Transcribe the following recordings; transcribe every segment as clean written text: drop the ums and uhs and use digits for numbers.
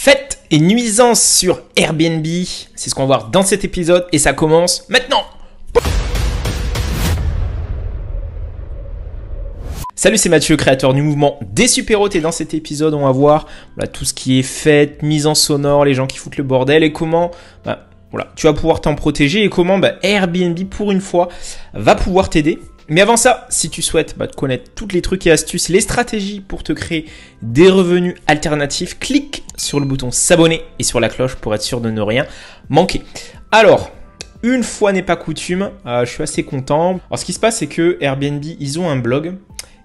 Fêtes et nuisances sur Airbnb, c'est ce qu'on va voir dans cet épisode et ça commence maintenant. Salut, c'est Mathieu, créateur du mouvement des super-hôtes, et dans cet épisode on va voir tout ce qui est fête, mise en sonore, les gens qui foutent le bordel et comment tu vas pouvoir t'en protéger et comment Airbnb pour une fois va pouvoir t'aider. Mais avant ça, si tu souhaites te connaître toutes les trucs et astuces, les stratégies pour te créer des revenus alternatifs, clique sur le bouton s'abonner et sur la cloche pour être sûr de ne rien manquer. Alors, une fois n'est pas coutume, je suis assez content. Alors, ce qui se passe, c'est que Airbnb, ils ont un blog.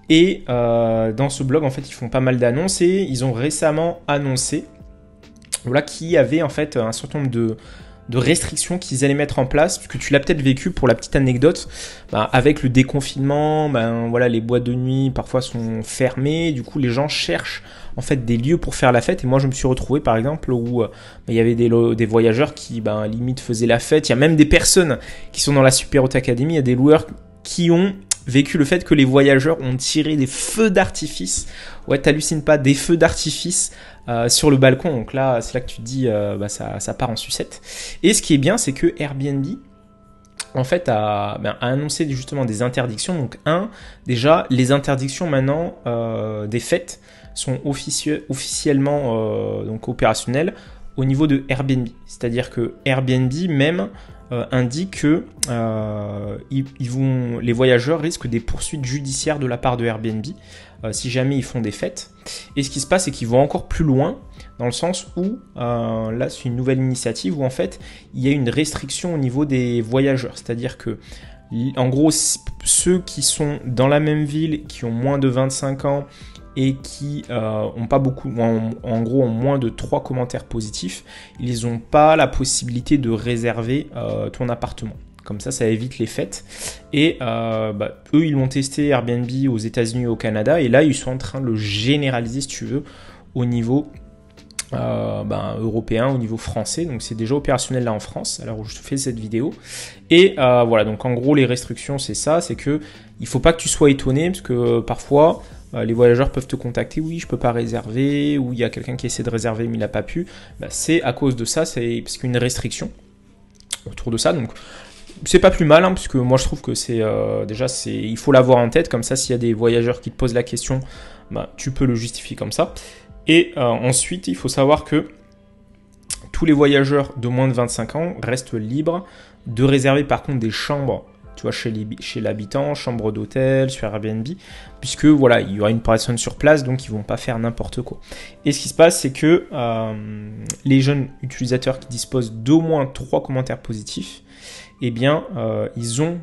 Et dans ce blog, en fait, ils font pas mal d'annonces et ils ont récemment annoncé qu'il y avait en fait un certain nombre de restrictions qu'ils allaient mettre en place, puisque tu l'as peut-être vécu pour la petite anecdote, avec le déconfinement, les boîtes de nuit parfois sont fermées, du coup les gens cherchent en fait des lieux pour faire la fête. Et moi je me suis retrouvé par exemple où il y avait des voyageurs qui limite faisaient la fête. Il y a même des personnes qui sont dans la Super-Hôte Academy, il y a des loueurs qui ont vécu le fait que les voyageurs ont tiré des feux d'artifice. Ouais, t'hallucines pas, des feux d'artifice sur le balcon. Donc là, c'est là que tu te dis, ça part en sucette. Et ce qui est bien, c'est que Airbnb, en fait, a annoncé justement des interdictions. Donc déjà, les interdictions maintenant des fêtes sont officiellement opérationnelles au niveau de Airbnb. C'est-à-dire que Airbnb même indique que les voyageurs risquent des poursuites judiciaires de la part de Airbnb si jamais ils font des fêtes. Et ce qui se passe, c'est qu'ils vont encore plus loin dans le sens où, là c'est une nouvelle initiative où en fait il y a une restriction au niveau des voyageurs. C'est-à-dire que en gros ceux qui sont dans la même ville, qui ont moins de 25 ans et qui ont pas beaucoup, en gros ont moins de 3 commentaires positifs, ils n'ont pas la possibilité de réserver ton appartement. Comme ça évite les fêtes. Et eux, ils l'ont testé Airbnb aux États-Unis et au Canada, et là, ils sont en train de le généraliser, si tu veux, au niveau européen, au niveau français. Donc, c'est déjà opérationnel là en France, à l'heure où je fais cette vidéo. Et donc en gros, les restrictions, c'est ça, c'est que il faut pas que tu sois étonné, parce que parfois les voyageurs peuvent te contacter, oui, je peux pas réserver, ou il y a quelqu'un qui essaie de réserver mais il n'a pas pu. C'est à cause de ça, c'est parce qu'il y a une restriction autour de ça. Donc c'est pas plus mal, puisque moi je trouve que il faut l'avoir en tête, comme ça s'il y a des voyageurs qui te posent la question, tu peux le justifier comme ça. Et ensuite, il faut savoir que tous les voyageurs de moins de 25 ans restent libres de réserver par contre des chambres, tu vois, chez l'habitant, chambre d'hôtel, sur Airbnb, puisque il y aura une personne sur place, donc ils vont pas faire n'importe quoi. Et ce qui se passe, c'est que les jeunes utilisateurs qui disposent d'au moins 3 commentaires positifs, ils ont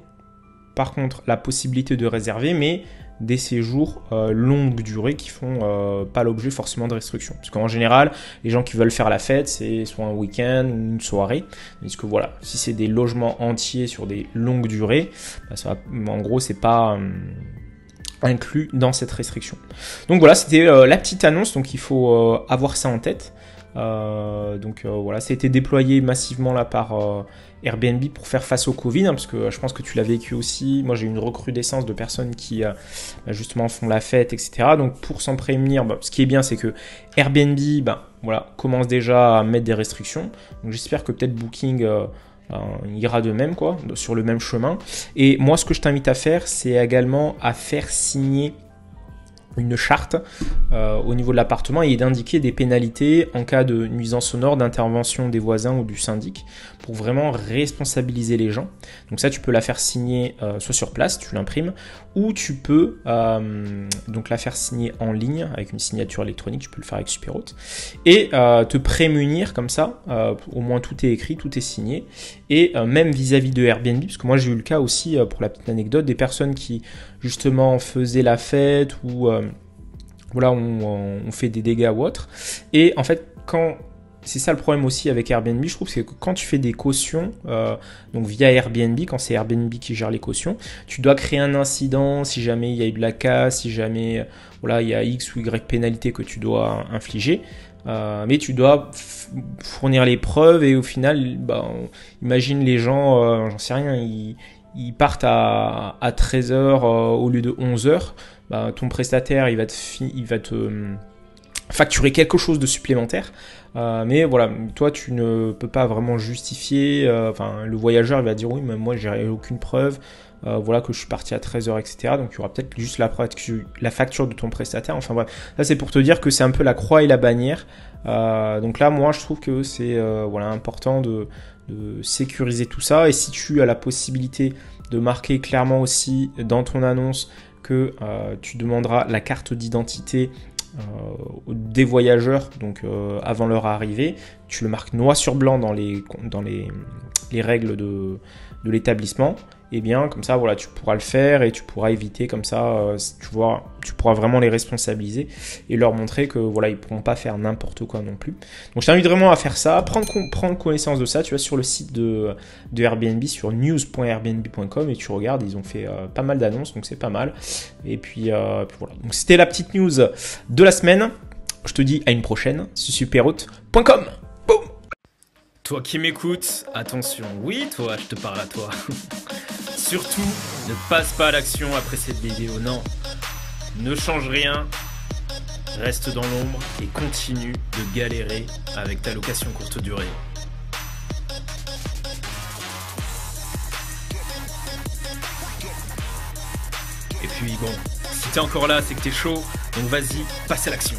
par contre la possibilité de réserver, mais des séjours longue durée qui font pas l'objet forcément de restrictions. Parce qu'en général, les gens qui veulent faire la fête, c'est soit un week-end ou une soirée. Parce que si c'est des logements entiers sur des longues durées, en gros, c'est pas inclus dans cette restriction. Donc voilà, c'était la petite annonce, donc il faut avoir ça en tête. Ça a été déployé massivement là par Airbnb pour faire face au Covid, parce que je pense que tu l'as vécu aussi. Moi j'ai eu une recrudescence de personnes qui justement font la fête, etc. Donc pour s'en prémunir, ce qui est bien, c'est que Airbnb commence déjà à mettre des restrictions. Donc j'espère que peut-être Booking ira de même, sur le même chemin. Et moi ce que je t'invite à faire, c'est également à faire signer une charte au niveau de l'appartement et d'indiquer des pénalités en cas de nuisance sonore, d'intervention des voisins ou du syndic, pour vraiment responsabiliser les gens. Donc ça, tu peux la faire signer soit sur place, tu l'imprimes, ou tu peux la faire signer en ligne avec une signature électronique, tu peux le faire avec Super-Hôte, et te prémunir comme ça, au moins tout est écrit, tout est signé, et même vis-à-vis de Airbnb, parce que moi j'ai eu le cas aussi, pour la petite anecdote, des personnes qui justement faisaient la fête ou on fait des dégâts ou autre. Et en fait, c'est ça le problème aussi avec Airbnb, je trouve, c'est que quand tu fais des cautions, donc via Airbnb, quand c'est Airbnb qui gère les cautions, tu dois créer un incident si jamais il y a eu de la casse, si jamais il y a X ou Y pénalité que tu dois infliger. Mais tu dois fournir les preuves et au final, imagine les gens, j'en sais rien, ils partent à 13h au lieu de 11h, ton prestataire il va te facturer quelque chose de supplémentaire. Mais voilà, toi tu ne peux pas vraiment justifier, enfin le voyageur il va dire oui mais moi j'ai aucune preuve, voilà que je suis parti à 13 h, etc. Donc il y aura peut-être juste la facture de ton prestataire, enfin bref, ça c'est pour te dire que c'est un peu la croix et la bannière. Donc là moi je trouve que c'est voilà, important de sécuriser tout ça, et si tu as la possibilité de marquer clairement aussi dans ton annonce que tu demanderas la carte d'identité des voyageurs, donc avant leur arrivée, tu le marques noir sur blanc dans les règles de l'établissement, et bien comme ça voilà, tu pourras le faire et tu pourras éviter comme ça, tu pourras vraiment les responsabiliser et leur montrer que voilà, ils pourront pas faire n'importe quoi non plus. Donc je t'invite vraiment à faire ça, prendre connaissance de ça. Tu vas sur le site de Airbnb, sur news.airbnb.com, et tu regardes, ils ont fait pas mal d'annonces, donc c'est pas mal. Et puis voilà, donc c'était la petite news de la semaine. Je te dis à une prochaine sur superroute.com. Boum. Toi qui m'écoutes, attention, oui toi, je te parle à toi. Surtout, ne passe pas à l'action après cette vidéo, non. Ne change rien, reste dans l'ombre et continue de galérer avec ta location courte durée. Et puis bon, si t'es encore là, c'est que t'es chaud, donc vas-y, passe à l'action.